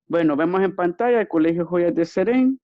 Bueno, vemos en pantalla el Colegio Joyas de Serén.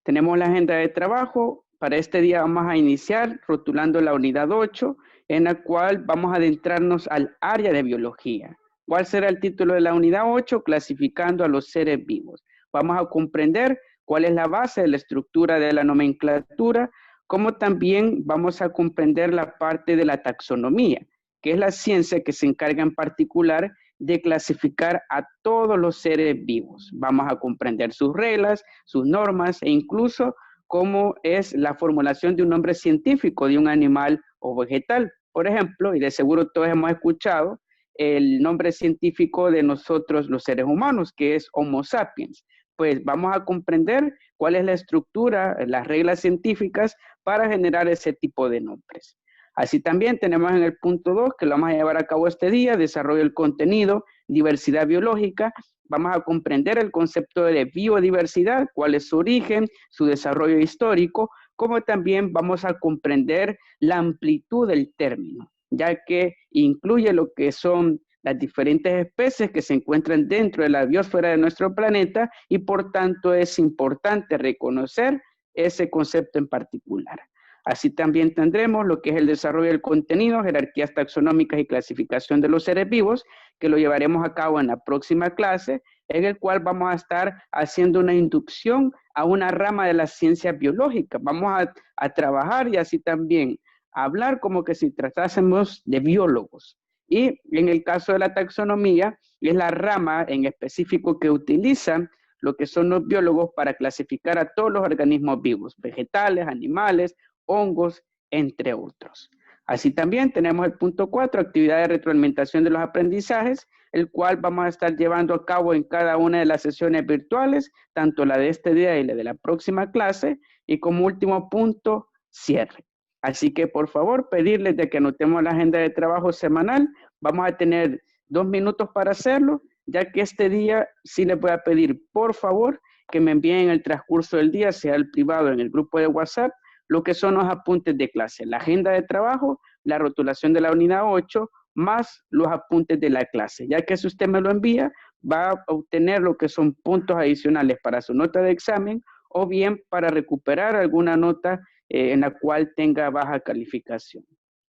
Tenemos la agenda de trabajo. Para este día vamos a iniciar rotulando la unidad 8, en la cual vamos a adentrarnos al área de biología. ¿Cuál será el título de la unidad 8? Clasificando a los seres vivos. Vamos a comprender cuál es la base de la estructura de la nomenclatura, como también vamos a comprender la parte de la taxonomía, que es la ciencia que se encarga en particular de clasificar a todos los seres vivos. Vamos a comprender sus reglas, sus normas e incluso cómo es la formulación de un nombre científico de un animal o vegetal. Por ejemplo, y de seguro todos hemos escuchado el nombre científico de nosotros los seres humanos, que es Homo sapiens. Pues vamos a comprender cuál es la estructura, las reglas científicas para generar ese tipo de nombres. Así también tenemos en el punto 2, que lo vamos a llevar a cabo este día, desarrollo del contenido, diversidad biológica. Vamos a comprender el concepto de biodiversidad, cuál es su origen, su desarrollo histórico, como también vamos a comprender la amplitud del término, ya que incluye lo que son las diferentes especies que se encuentran dentro de la biosfera de nuestro planeta y por tanto es importante reconocer ese concepto en particular. Así también tendremos lo que es el desarrollo del contenido, jerarquías taxonómicas y clasificación de los seres vivos, que lo llevaremos a cabo en la próxima clase, en el cual vamos a estar haciendo una inducción a una rama de la ciencia biológica. Vamos a trabajar y así también a hablar como que si tratásemos de biólogos. Y en el caso de la taxonomía, es la rama en específico que utilizan lo que son los biólogos para clasificar a todos los organismos vivos, vegetales, animales, hongos, entre otros. Así también tenemos el punto 4, actividad de retroalimentación de los aprendizajes, el cual vamos a estar llevando a cabo en cada una de las sesiones virtuales, tanto la de este día y la de la próxima clase, y como último punto, cierre. Así que por favor, pedirles de que anotemos la agenda de trabajo semanal. Vamos a tener 2 minutos para hacerlo, ya que este día sí les voy a pedir, por favor, que me envíen en el transcurso del día, sea el privado en el grupo de WhatsApp, lo que son los apuntes de clase, la agenda de trabajo, la rotulación de la unidad 8, más los apuntes de la clase. Ya que si usted me lo envía, va a obtener lo que son puntos adicionales para su nota de examen o bien para recuperar alguna nota en la cual tenga baja calificación.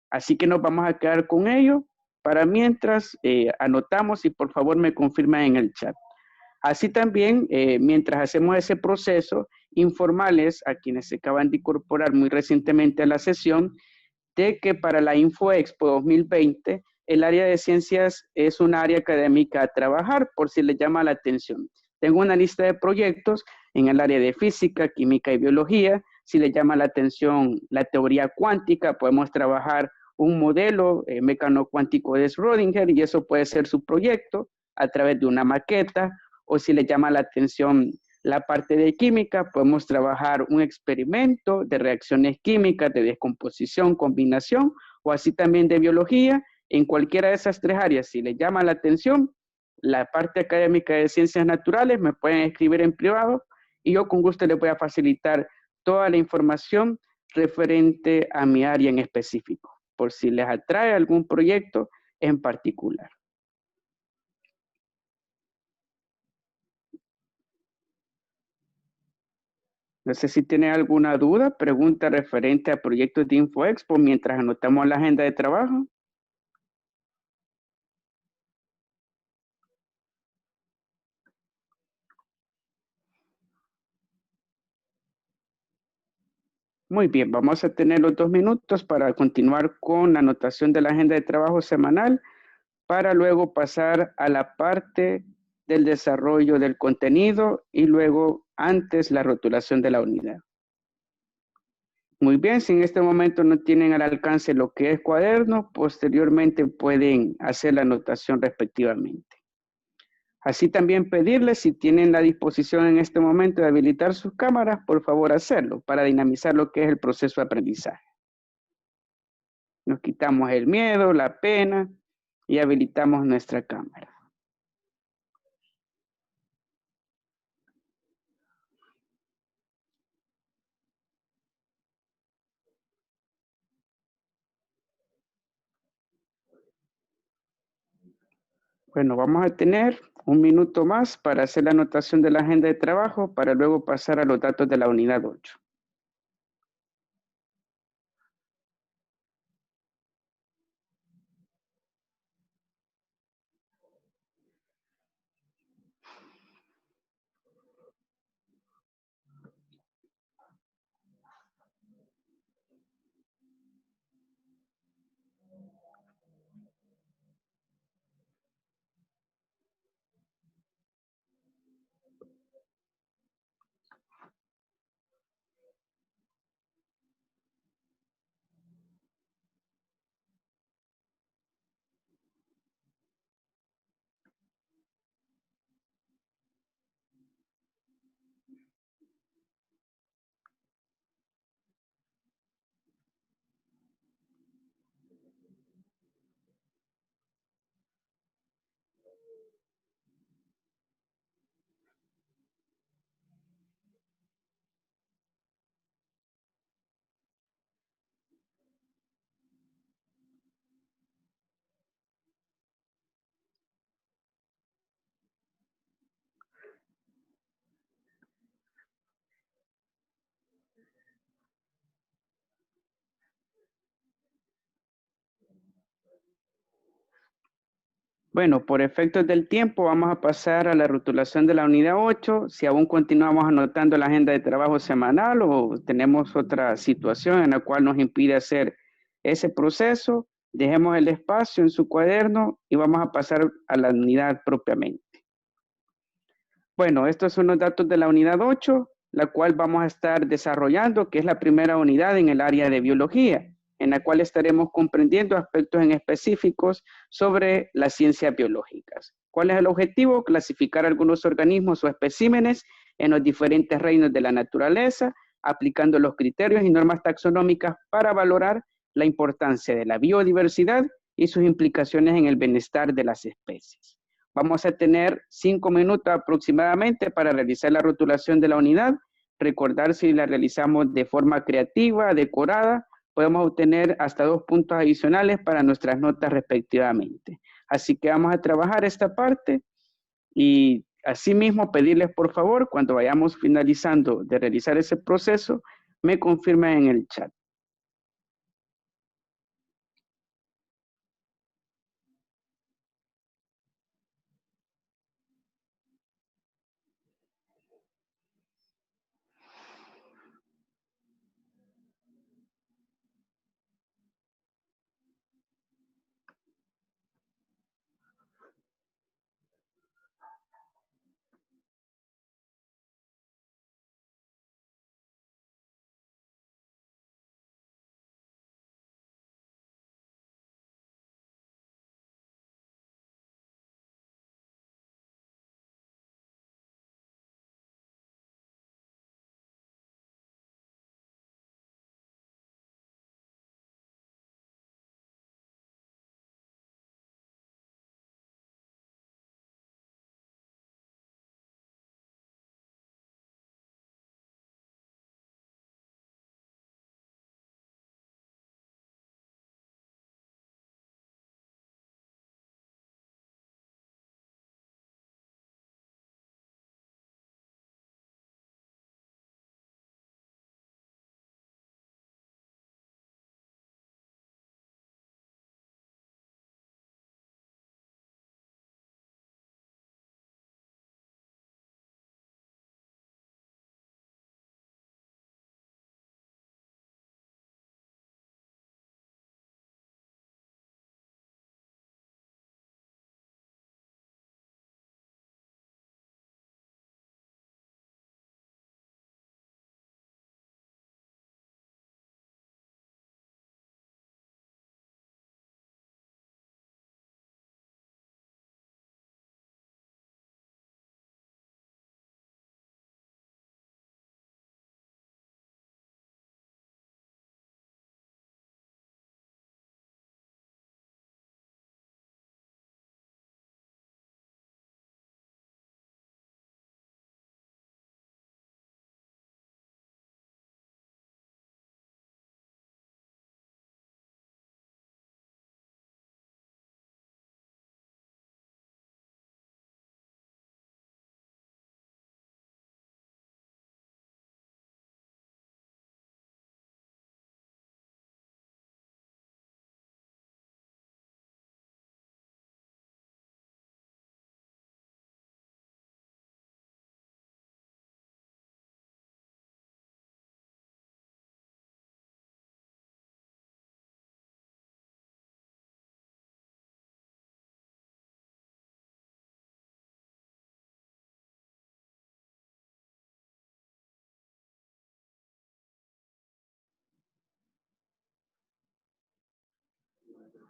Así que nos vamos a quedar con ello. Para mientras, anotamos y por favor me confirman en el chat. Así también, mientras hacemos ese proceso, informales a quienes se acaban de incorporar muy recientemente a la sesión, de que para la InfoExpo 2020, el área de ciencias es un área académica a trabajar, por si les llama la atención. Tengo una lista de proyectos en el área de física, química y biología. Si les llama la atención la teoría cuántica, podemos trabajar un modelo mecano cuántico de Schrödinger y eso puede ser su proyecto a través de una maqueta, o si les llama la atención la parte de química, podemos trabajar un experimento de reacciones químicas, de descomposición, combinación, o así también de biología. En cualquiera de esas 3 áreas, si les llama la atención, la parte académica de ciencias naturales, me pueden escribir en privado y yo con gusto les voy a facilitar toda la información referente a mi área en específico, por si les atrae algún proyecto en particular. No sé si tiene alguna duda, pregunta referente a proyectos de InfoExpo mientras anotamos la agenda de trabajo. Muy bien, vamos a tener los 2 minutos para continuar con la anotación de la agenda de trabajo semanal para luego pasar a la parte del desarrollo del contenido y luego antes la rotulación de la unidad. Muy bien, si en este momento no tienen al alcance lo que es cuaderno, posteriormente pueden hacer la anotación respectivamente. Así también pedirles si tienen la disposición en este momento de habilitar sus cámaras, por favor hacerlo para dinamizar lo que es el proceso de aprendizaje. Nos quitamos el miedo, la pena y habilitamos nuestra cámara. Bueno, vamos a tener un minuto más para hacer la anotación de la agenda de trabajo para luego pasar a los datos de la unidad 8. Bueno, por efectos del tiempo vamos a pasar a la rotulación de la unidad 8. Si aún continuamos anotando la agenda de trabajo semanal o tenemos otra situación en la cual nos impide hacer ese proceso, dejemos el espacio en su cuaderno y vamos a pasar a la unidad propiamente. Bueno, estos son los datos de la unidad 8, la cual vamos a estar desarrollando, que es la primera unidad en el área de biología, en la cual estaremos comprendiendo aspectos en específicos sobre las ciencias biológicas. ¿Cuál es el objetivo? Clasificar algunos organismos o especímenes en los diferentes reinos de la naturaleza, aplicando los criterios y normas taxonómicas para valorar la importancia de la biodiversidad y sus implicaciones en el bienestar de las especies. Vamos a tener 5 minutos aproximadamente para realizar la rotulación de la unidad. Recordar si la realizamos de forma creativa, decorada, podemos obtener hasta 2 puntos adicionales para nuestras notas respectivamente. Así que vamos a trabajar esta parte y asimismo pedirles por favor, cuando vayamos finalizando de realizar ese proceso, me confirmen en el chat.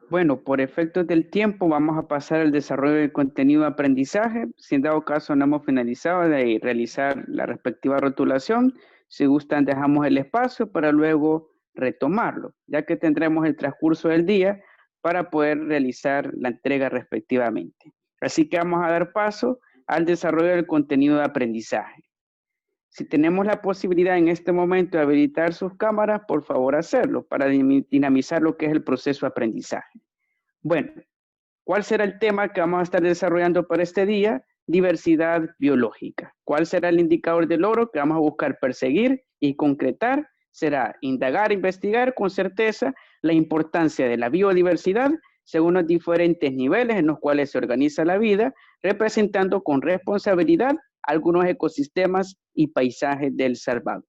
Bueno, por efectos del tiempo vamos a pasar al desarrollo del contenido de aprendizaje. Si en dado caso no hemos finalizado de realizar la respectiva rotulación, si gustan dejamos el espacio para luego retomarlo, ya que tendremos el transcurso del día para poder realizar la entrega respectivamente. Así que vamos a dar paso al desarrollo del contenido de aprendizaje. Si tenemos la posibilidad en este momento de habilitar sus cámaras, por favor hacerlo para dinamizar lo que es el proceso de aprendizaje. Bueno, ¿cuál será el tema que vamos a estar desarrollando para este día? Diversidad biológica. ¿Cuál será el indicador de logro que vamos a buscar perseguir y concretar? Será indagar, investigar con certeza la importancia de la biodiversidad según los diferentes niveles en los cuales se organiza la vida, representando con responsabilidad algunos ecosistemas y paisajes de El Salvador.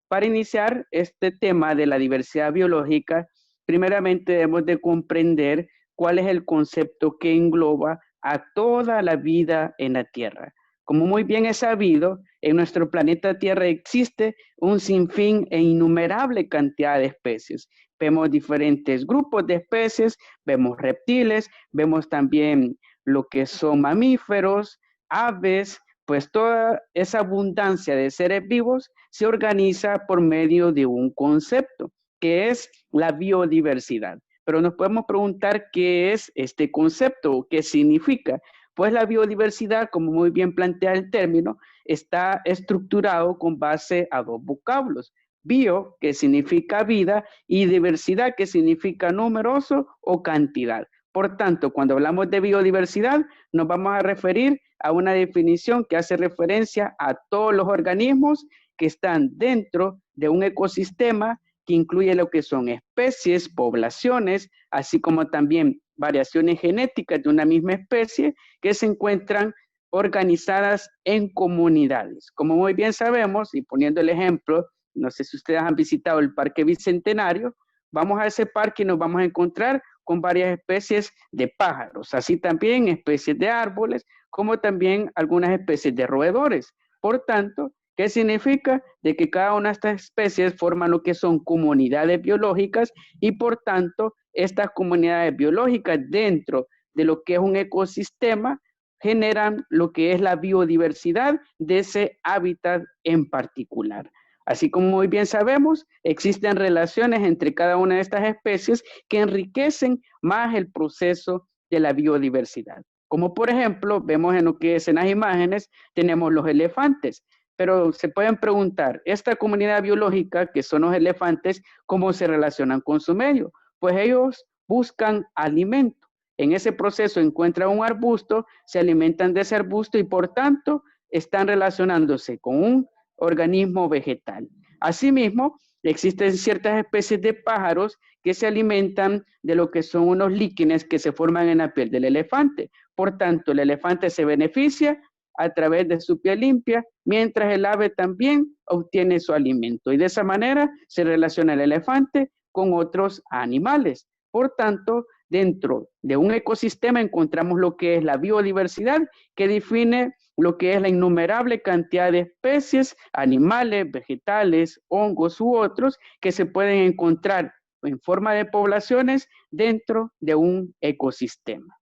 Para iniciar este tema de la diversidad biológica, primeramente debemos de comprender cuál es el concepto que engloba a toda la vida en la Tierra. Como muy bien es sabido, en nuestro planeta Tierra existe un sinfín e innumerable cantidad de especies. Vemos diferentes grupos de especies, vemos reptiles, vemos también lo que son mamíferos, aves, pues toda esa abundancia de seres vivos se organiza por medio de un concepto, que es la biodiversidad. Pero nos podemos preguntar qué es este concepto, qué significa. Pues la biodiversidad, como muy bien plantea el término, está estructurado con base a dos vocablos. Bio, que significa vida, y diversidad, que significa numeroso o cantidad. Por tanto, cuando hablamos de biodiversidad, nos vamos a referir a una definición que hace referencia a todos los organismos que están dentro de un ecosistema que incluye lo que son especies, poblaciones, así como también variaciones genéticas de una misma especie que se encuentran organizadas en comunidades. Como muy bien sabemos, y poniendo el ejemplo, no sé si ustedes han visitado el Parque Bicentenario, vamos a ese parque y nos vamos a encontrar con varias especies de pájaros, así también especies de árboles, como también algunas especies de roedores. Por tanto, ¿qué significa? De que cada una de estas especies forman lo que son comunidades biológicas y por tanto, estas comunidades biológicas dentro de lo que es un ecosistema generan lo que es la biodiversidad de ese hábitat en particular. Así como muy bien sabemos, existen relaciones entre cada una de estas especies que enriquecen más el proceso de la biodiversidad. Como por ejemplo, vemos en lo que es en las imágenes, tenemos los elefantes. Pero se pueden preguntar, esta comunidad biológica, que son los elefantes, ¿cómo se relacionan con su medio? Pues ellos buscan alimento. En ese proceso encuentran un arbusto, se alimentan de ese arbusto y por tanto están relacionándose con un organismo vegetal. Asimismo, existen ciertas especies de pájaros que se alimentan de lo que son unos líquenes que se forman en la piel del elefante. Por tanto, el elefante se beneficia a través de su piel limpia, mientras el ave también obtiene su alimento. Y de esa manera se relaciona el elefante con otros animales. Por tanto, dentro de un ecosistema encontramos lo que es la biodiversidad, que define lo que es la innumerable cantidad de especies, animales, vegetales, hongos u otros que se pueden encontrar en forma de poblaciones dentro de un ecosistema.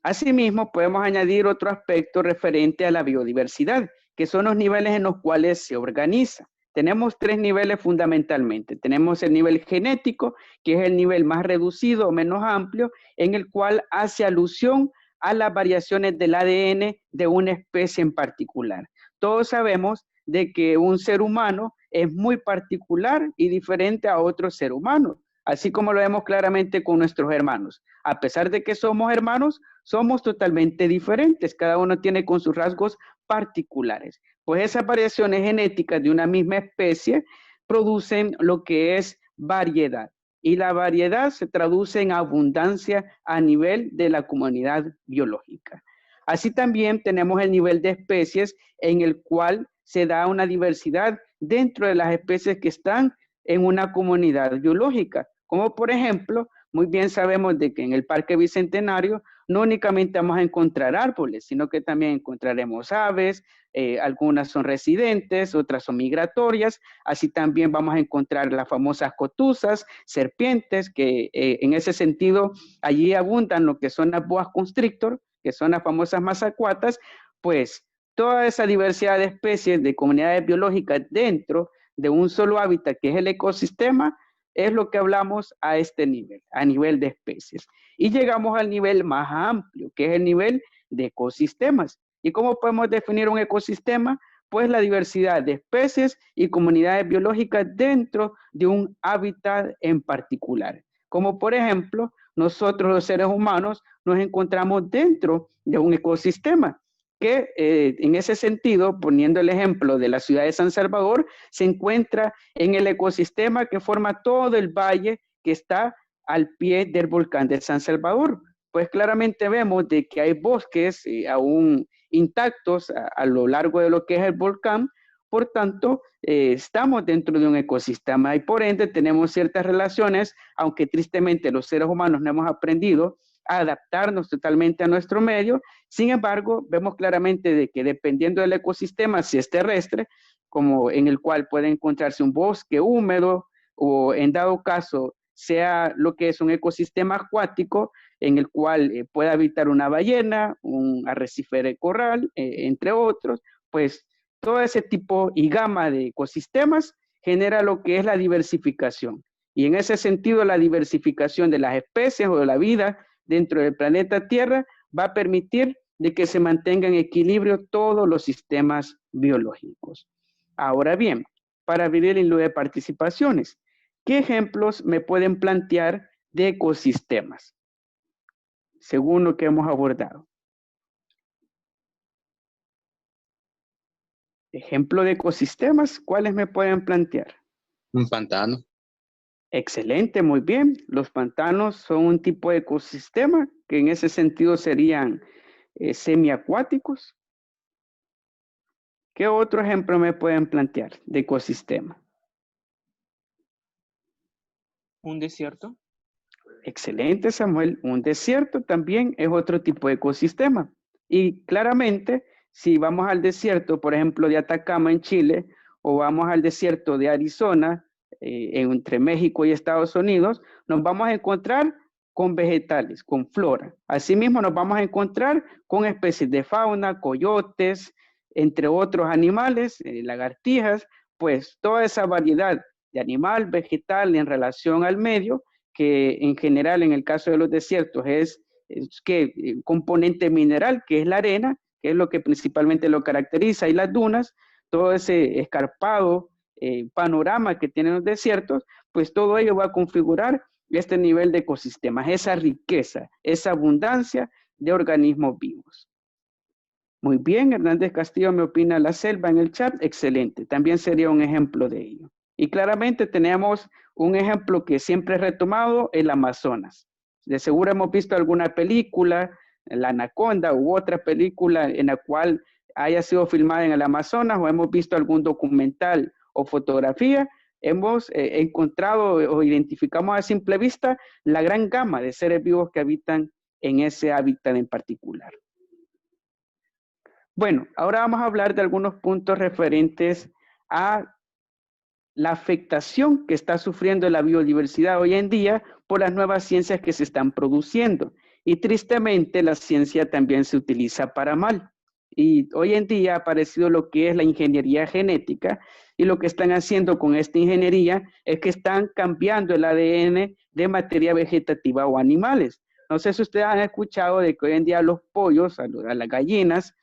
Asimismo, podemos añadir otro aspecto referente a la biodiversidad, que son los niveles en los cuales se organiza. Tenemos tres niveles fundamentalmente. Tenemos el nivel genético, que es el nivel más reducido o menos amplio, en el cual hace alusión a las variaciones del ADN de una especie en particular. Todos sabemos de que un ser humano es muy particular y diferente a otro ser humano, así como lo vemos claramente con nuestros hermanos. A pesar de que somos hermanos, somos totalmente diferentes. Cada uno tiene con sus rasgos particulares. Pues esas variaciones genéticas de una misma especie producen lo que es variedad. Y la variedad se traduce en abundancia a nivel de la comunidad biológica. Así también tenemos el nivel de especies en el cual se da una diversidad dentro de las especies que están en una comunidad biológica. Como por ejemplo, muy bien sabemos de que en el Parque Bicentenario no únicamente vamos a encontrar árboles, sino que también encontraremos aves, algunas son residentes, otras son migratorias, así también vamos a encontrar las famosas cotuzas, serpientes, que en ese sentido allí abundan lo que son las boas constrictor, que son las famosas mazacuatas, pues toda esa diversidad de especies, de comunidades biológicas dentro de un solo hábitat que es el ecosistema, es lo que hablamos a este nivel, a nivel de especies. Y llegamos al nivel más amplio, que es el nivel de ecosistemas. ¿Y cómo podemos definir un ecosistema? Pues la diversidad de especies y comunidades biológicas dentro de un hábitat en particular. Como por ejemplo, nosotros los seres humanos nos encontramos dentro de un ecosistema que en ese sentido, poniendo el ejemplo de la ciudad de San Salvador, se encuentra en el ecosistema que forma todo el valle que está al pie del volcán de San Salvador. Pues claramente vemos de que hay bosques aún intactos a lo largo de lo que es el volcán, por tanto, estamos dentro de un ecosistema y por ende tenemos ciertas relaciones, aunque tristemente los seres humanos no hemos aprendido a adaptarnos totalmente a nuestro medio. Sin embargo, vemos claramente de que dependiendo del ecosistema, si es terrestre, como en el cual puede encontrarse un bosque húmedo o en dado caso sea lo que es un ecosistema acuático en el cual pueda habitar una ballena, un arrecife de coral, entre otros, pues todo ese tipo y gama de ecosistemas genera lo que es la diversificación. Y en ese sentido, la diversificación de las especies o de la vida dentro del planeta Tierra va a permitir de que se mantengan en equilibrio todos los sistemas biológicos. Ahora bien, para abrir el hilo de participaciones, ¿qué ejemplos me pueden plantear de ecosistemas? Según lo que hemos abordado. Ejemplo de ecosistemas, ¿cuáles me pueden plantear? Un pantano. Excelente, muy bien. Los pantanos son un tipo de ecosistema que en ese sentido serían semiacuáticos. ¿Qué otro ejemplo me pueden plantear de ecosistema? Un desierto. Excelente, Samuel. Un desierto también es otro tipo de ecosistema. Y claramente, si vamos al desierto, por ejemplo, de Atacama en Chile, o vamos al desierto de Arizona, entre México y Estados Unidos, nos vamos a encontrar con vegetales, con flora. Asimismo, nos vamos a encontrar con especies de fauna, coyotes, entre otros animales, lagartijas, pues toda esa variedad de animal, vegetal en relación al medio, que en general en el caso de los desiertos es que componente mineral, que es la arena, que es lo que principalmente lo caracteriza, y las dunas, todo ese escarpado panorama que tienen los desiertos, pues todo ello va a configurar este nivel de ecosistemas, esa riqueza, esa abundancia de organismos vivos. Muy bien, Hernández Castillo me opina la selva en el chat, excelente, también sería un ejemplo de ello. Y claramente tenemos un ejemplo que siempre he retomado, el Amazonas. De seguro hemos visto alguna película, La Anaconda u otra película en la cual haya sido filmada en el Amazonas o hemos visto algún documental o fotografía, hemos encontrado o identificamos a simple vista la gran gama de seres vivos que habitan en ese hábitat en particular. Bueno, ahora vamos a hablar de algunos puntos referentes a la afectación que está sufriendo la biodiversidad hoy en día por las nuevas ciencias que se están produciendo. Y tristemente la ciencia también se utiliza para mal. Y hoy en día ha aparecido lo que es la ingeniería genética y lo que están haciendo con esta ingeniería es que están cambiando el ADN de materia vegetativa o animales. No sé si ustedes han escuchado de que hoy en día los pollos, a las gallinas,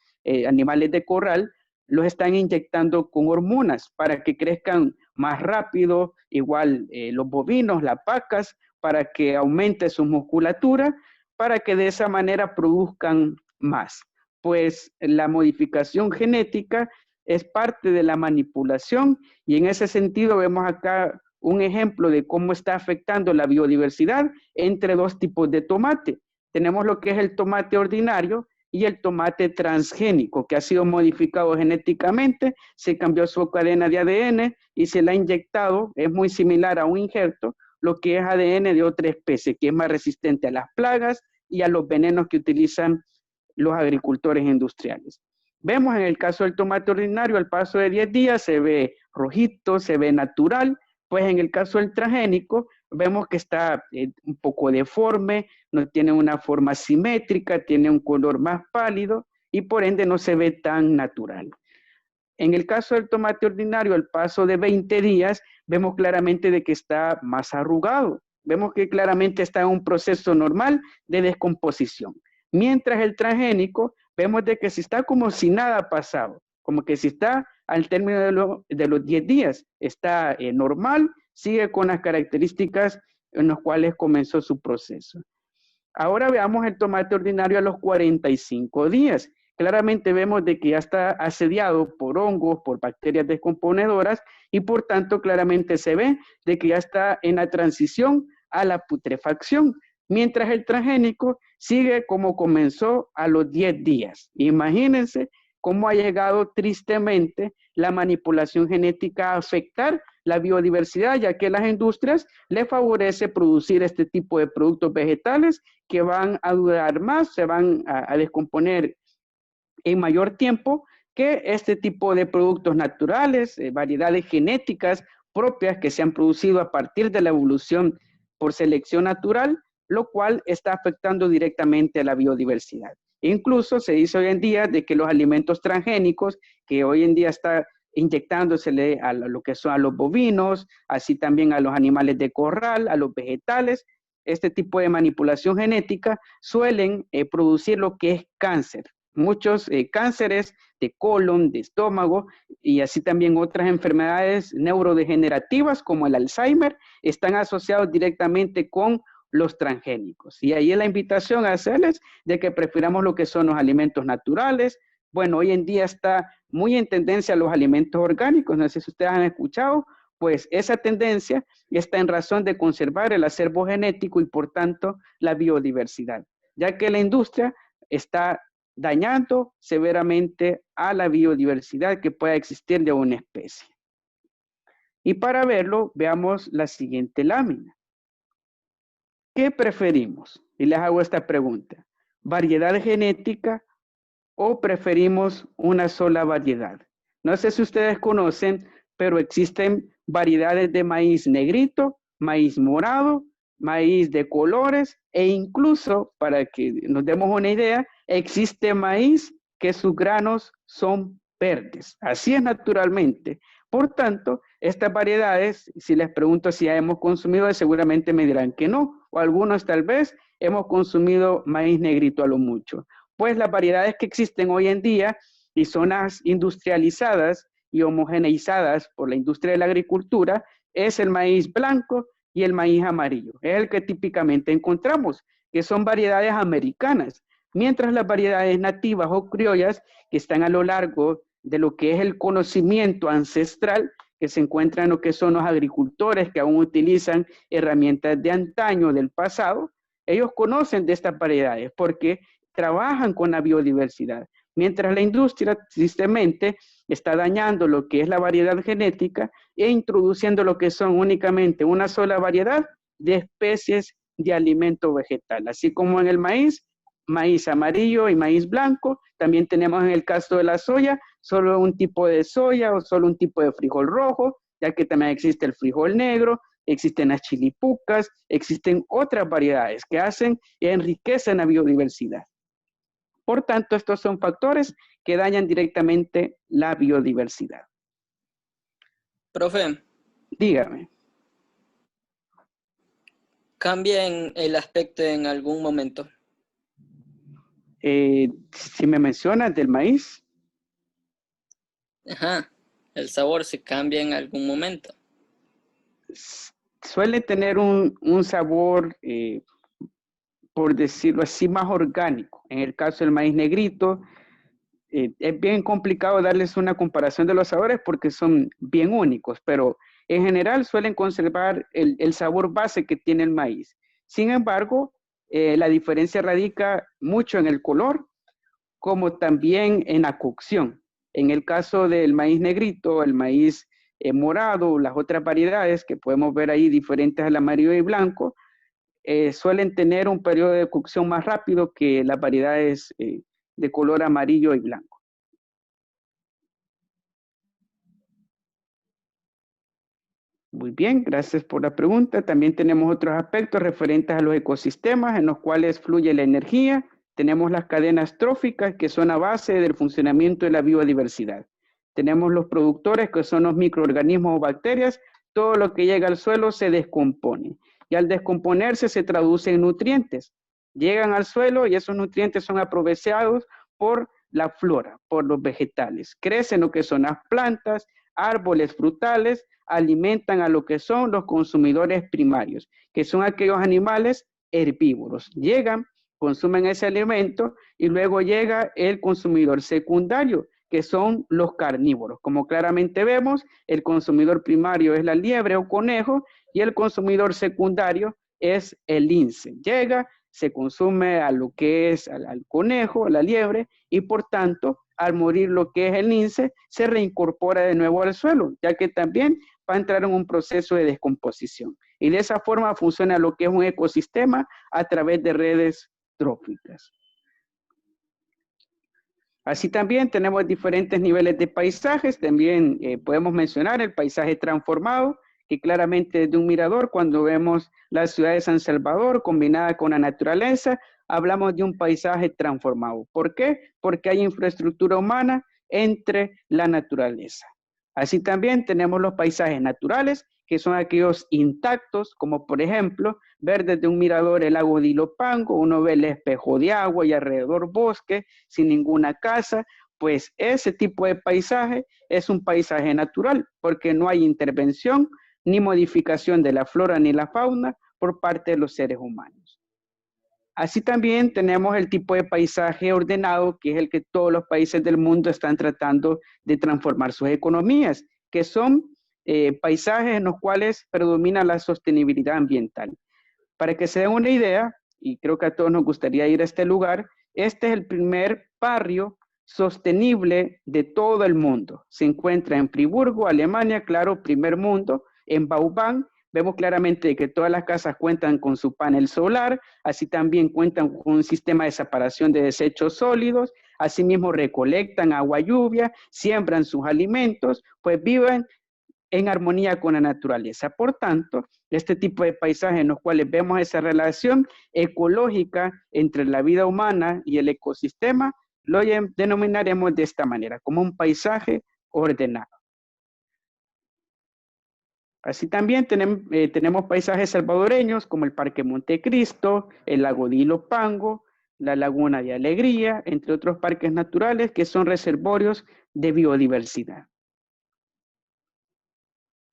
animales de corral, los están inyectando con hormonas para que crezcan más rápido, igual los bovinos, las vacas, para que aumente su musculatura, para que de esa manera produzcan más. Pues la modificación genética es parte de la manipulación y en ese sentido vemos acá un ejemplo de cómo está afectando la biodiversidad entre dos tipos de tomate. Tenemos lo que es el tomate ordinario y el tomate transgénico, que ha sido modificado genéticamente, se cambió su cadena de ADN y se le ha inyectado, es muy similar a un injerto, lo que es ADN de otra especie, que es más resistente a las plagas, y a los venenos que utilizan los agricultores industriales. Vemos en el caso del tomate ordinario, al paso de 10 días se ve rojito, se ve natural, pues en el caso del transgénico vemos que está un poco deforme, no tiene una forma simétrica, tiene un color más pálido y por ende no se ve tan natural. En el caso del tomate ordinario, al paso de 20 días, vemos claramente de que está más arrugado. Vemos que claramente está en un proceso normal de descomposición. Mientras el transgénico, vemos de que si está como si nada ha pasado, como que si está al término de los 10 días, está normal, sigue con las características en las cuales comenzó su proceso. Ahora veamos el tomate ordinario a los 45 días. Claramente vemos de que ya está asediado por hongos, por bacterias descomponedoras y por tanto claramente se ve de que ya está en la transición a la putrefacción, mientras el transgénico sigue como comenzó a los 10 días. Imagínense cómo ha llegado tristemente la manipulación genética a afectar la biodiversidad, ya que las industrias les favorece producir este tipo de productos vegetales que van a durar más, se van a descomponer en mayor tiempo que este tipo de productos naturales, variedades genéticas propias que se han producido a partir de la evolución por selección natural, lo cual está afectando directamente a la biodiversidad. Incluso se dice hoy en día de que los alimentos transgénicos, que hoy en día está inyectándosele a lo que son a los bovinos, así también a los animales de corral, a los vegetales, este tipo de manipulación genética suelen producir lo que es cáncer. Muchos cánceres de colon, de estómago y así también otras enfermedades neurodegenerativas como el Alzheimer están asociados directamente con los transgénicos. Y ahí es la invitación a hacerles de que prefiramos lo que son los alimentos naturales. Bueno, hoy en día está muy en tendencia los alimentos orgánicos, no sé si ustedes han escuchado, pues esa tendencia está en razón de conservar el acervo genético y por tanto la biodiversidad, ya que la industria está dañando severamente a la biodiversidad que pueda existir de una especie. Y para verlo, veamos la siguiente lámina. ¿Qué preferimos? Y les hago esta pregunta. ¿Variedad genética o preferimos una sola variedad? No sé si ustedes conocen, pero existen variedades de maíz negrito, maíz morado, maíz de colores e incluso, para que nos demos una idea, existe maíz que sus granos son verdes. Así es naturalmente. Por tanto, estas variedades, si les pregunto si ya hemos consumido, seguramente me dirán que no, o algunos tal vez hemos consumido maíz negrito a lo mucho. Pues las variedades que existen hoy en día y son las industrializadas y homogeneizadas por la industria de la agricultura es el maíz blanco y el maíz amarillo. Es el que típicamente encontramos, que son variedades americanas, mientras las variedades nativas o criollas que están a lo largo de lo que es el conocimiento ancestral, que se encuentra en lo que son los agricultores que aún utilizan herramientas de antaño, del pasado, ellos conocen de estas variedades porque trabajan con la biodiversidad, mientras la industria tristemente está dañando lo que es la variedad genética e introduciendo lo que son únicamente una sola variedad de especies de alimento vegetal, así como en el maíz, maíz amarillo y maíz blanco, también tenemos en el caso de la soya, solo un tipo de soya o solo un tipo de frijol rojo, ya que también existe el frijol negro, existen las chilipucas, existen otras variedades que hacen y enriquecen la biodiversidad. Por tanto, estos son factores que dañan directamente la biodiversidad. Profe, Dígame. ¿cambia en el aspecto en algún momento? Si me mencionas del maíz. Ajá, el sabor se cambia en algún momento. Suele tener un sabor, por decirlo así, más orgánico. En el caso del maíz negrito, es bien complicado darles una comparación de los sabores porque son bien únicos, pero en general suelen conservar el sabor base que tiene el maíz. Sin embargo, la diferencia radica mucho en el color, como también en la cocción. En el caso del maíz negrito, el maíz morado, las otras variedades que podemos ver ahí diferentes al amarillo y blanco, suelen tener un periodo de cocción más rápido que las variedades de color amarillo y blanco. Muy bien, gracias por la pregunta. También tenemos otros aspectos referentes a los ecosistemas en los cuales fluye la energía. Tenemos las cadenas tróficas, que son a base del funcionamiento de la biodiversidad. Tenemos los productores, que son los microorganismos o bacterias. Todo lo que llega al suelo se descompone. Y al descomponerse se traduce en nutrientes. Llegan al suelo y esos nutrientes son aprovechados por la flora, por los vegetales. Crecen lo que son las plantas, árboles frutales, alimentan a lo que son los consumidores primarios, que son aquellos animales herbívoros. Llegan, consumen ese alimento y luego llega el consumidor secundario, que son los carnívoros. Como claramente vemos, el consumidor primario es la liebre o conejo y el consumidor secundario es el lince. Llega, se consume a lo que es al conejo, a la liebre, y por tanto, al morir lo que es el lince, se reincorpora de nuevo al suelo, ya que también va a entrar en un proceso de descomposición. Y de esa forma funciona lo que es un ecosistema a través de redes tróficas. Así también tenemos diferentes niveles de paisajes. También podemos mencionar el paisaje transformado, que claramente desde un mirador, cuando vemos la ciudad de San Salvador combinada con la naturaleza, hablamos de un paisaje transformado. ¿Por qué? Porque hay infraestructura humana entre la naturaleza. Así también tenemos los paisajes naturales, que son aquellos intactos, como por ejemplo, ver desde un mirador el lago de Ilopango, uno ve el espejo de agua y alrededor bosque, sin ninguna casa, pues ese tipo de paisaje es un paisaje natural, porque no hay intervención ni modificación de la flora ni la fauna por parte de los seres humanos. Así también tenemos el tipo de paisaje ordenado, que es el que todos los países del mundo están tratando de transformar sus economías, que son paisajes en los cuales predomina la sostenibilidad ambiental. Para que se den una idea, y creo que a todos nos gustaría ir a este lugar, este es el primer barrio sostenible de todo el mundo. Se encuentra en Friburgo, Alemania, claro, primer mundo, en Vauban. Vemos claramente que todas las casas cuentan con su panel solar, así también cuentan con un sistema de separación de desechos sólidos, asimismo recolectan agua lluvia, siembran sus alimentos, pues viven en armonía con la naturaleza. Por tanto, este tipo de paisajes en los cuales vemos esa relación ecológica entre la vida humana y el ecosistema, lo denominaremos de esta manera, como un paisaje ordenado. Así también tenemos paisajes salvadoreños como el Parque Montecristo, el Lago de Ilopango, la Laguna de Alegría, entre otros parques naturales que son reservorios de biodiversidad.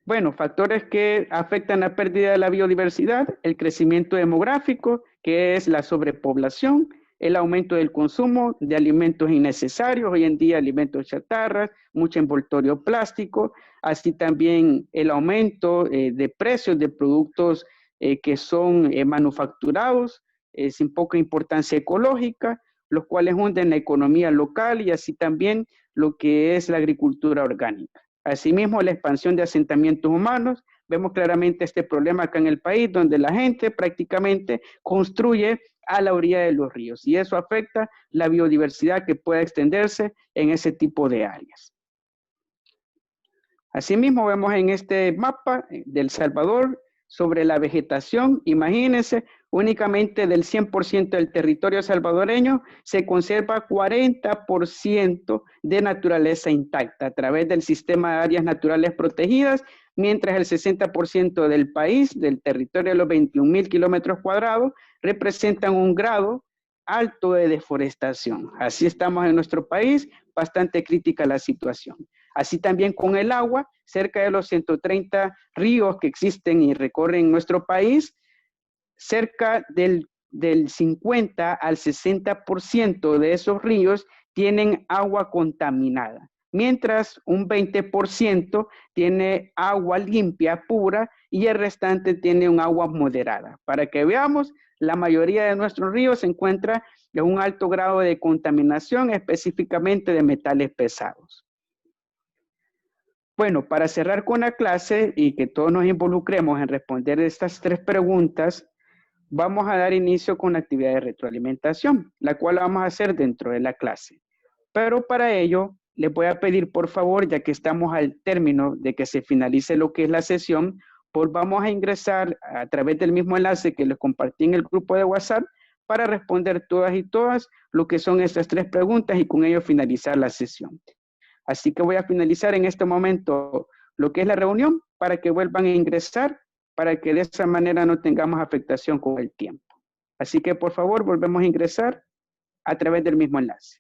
Bueno, factores que afectan la pérdida de la biodiversidad, el crecimiento demográfico, que es la sobrepoblación, el aumento del consumo de alimentos innecesarios, hoy en día alimentos chatarras, mucho envoltorio plástico, así también el aumento de precios de productos que son manufacturados sin poca importancia ecológica, los cuales hunden la economía local y así también lo que es la agricultura orgánica. Asimismo, la expansión de asentamientos humanos. Vemos claramente este problema acá en el país, donde la gente prácticamente construye a la orilla de los ríos y eso afecta la biodiversidad que pueda extenderse en ese tipo de áreas. Asimismo, vemos en este mapa del Salvador sobre la vegetación. Imagínense, únicamente del 100% del territorio salvadoreño se conserva 40% de naturaleza intacta a través del sistema de áreas naturales protegidas, mientras el 60% del país, del territorio de los 21,000 kilómetros cuadrados, representan un grado alto de deforestación. Así estamos en nuestro país, bastante crítica la situación. Así también con el agua, cerca de los 130 ríos que existen y recorren nuestro país, cerca del 50 al 60% de esos ríos tienen agua contaminada, mientras un 20% tiene agua limpia, pura, y el restante tiene un agua moderada. Para que veamos, la mayoría de nuestros ríos se encuentra en un alto grado de contaminación, específicamente de metales pesados. Bueno, para cerrar con la clase y que todos nos involucremos en responder estas tres preguntas, vamos a dar inicio con la actividad de retroalimentación, la cual vamos a hacer dentro de la clase. Pero para ello, les voy a pedir, por favor, ya que estamos al término de que se finalice lo que es la sesión, pues vamos a ingresar a través del mismo enlace que les compartí en el grupo de WhatsApp para responder todas y todas lo que son estas 3 preguntas y con ello finalizar la sesión. Así que voy a finalizar en este momento lo que es la reunión para que vuelvan a ingresar, para que de esa manera no tengamos afectación con el tiempo. Así que por favor volvemos a ingresar a través del mismo enlace.